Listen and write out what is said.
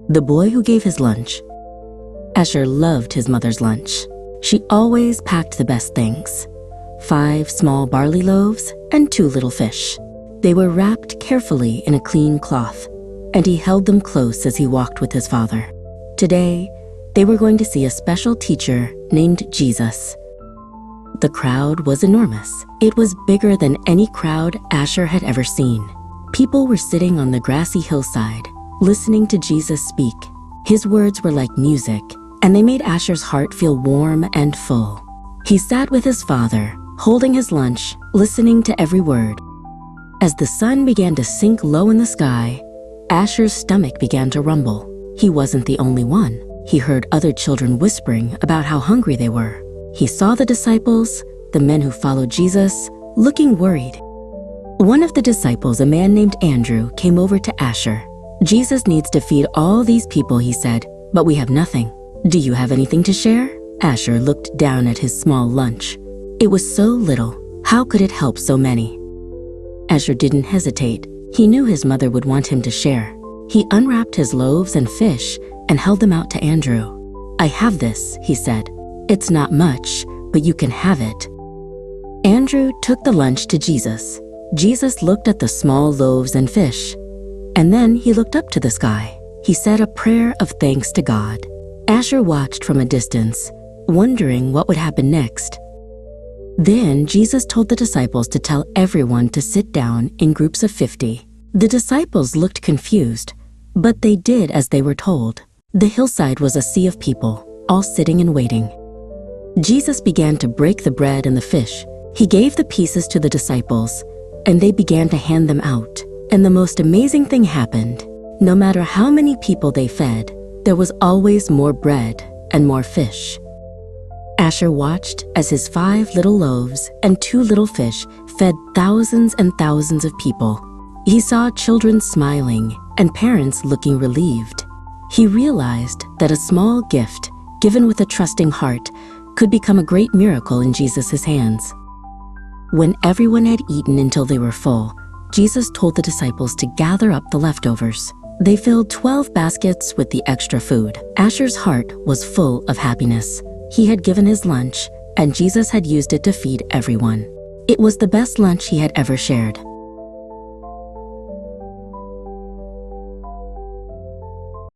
the boy who gave his lunch. Asher loved his mother's lunch. She always packed the best things: 5 small barley loaves and 2 little fish. They were wrapped carefully in a clean cloth, and he held them close as he walked with his father. Today, they were going to see a special teacher named Jesus. The crowd was enormous. It was bigger than any crowd Asher had ever seen. People were sitting on the grassy hillside, listening to Jesus speak. His words were like music, and they made Asher's heart feel warm and full. He sat with his father, holding his lunch, listening to every word. As the sun began to sink low in the sky, Asher's stomach began to rumble. He wasn't the only one. He heard other children whispering about how hungry they were. He saw the disciples, the men who followed Jesus, looking worried. One of the disciples, a man named Andrew, came over to Asher. "Jesus needs to feed all these people," he said, "but we have nothing. Do you have anything to share?" Asher looked down at his small lunch. It was so little. How could it help so many? Asher didn't hesitate. He knew his mother would want him to share. He unwrapped his loaves and fish and held them out to Andrew. "I have this," he said. "It's not much, but you can have it." Andrew took the lunch to Jesus. Jesus looked at the small loaves and fish, and then he looked up to the sky. He said a prayer of thanks to God. Asher watched from a distance, wondering what would happen next. Then Jesus told the disciples to tell everyone to sit down in groups of 50. The disciples looked confused, but they did as they were told. The hillside was a sea of people, all sitting and waiting. Jesus began to break the bread and the fish. He gave the pieces to the disciples, and they began to hand them out. And the most amazing thing happened. No matter how many people they fed, there was always more bread and more fish. Asher watched as his 5 little loaves and 2 little fish fed thousands and thousands of people. He saw children smiling and parents looking relieved. He realized that a small gift, given with a trusting heart, could become a great miracle in Jesus' hands. When everyone had eaten until they were full, Jesus told the disciples to gather up the leftovers. They filled 12 baskets with the extra food. Asher's heart was full of happiness. He had given his lunch, and Jesus had used it to feed everyone. It was the best lunch he had ever shared.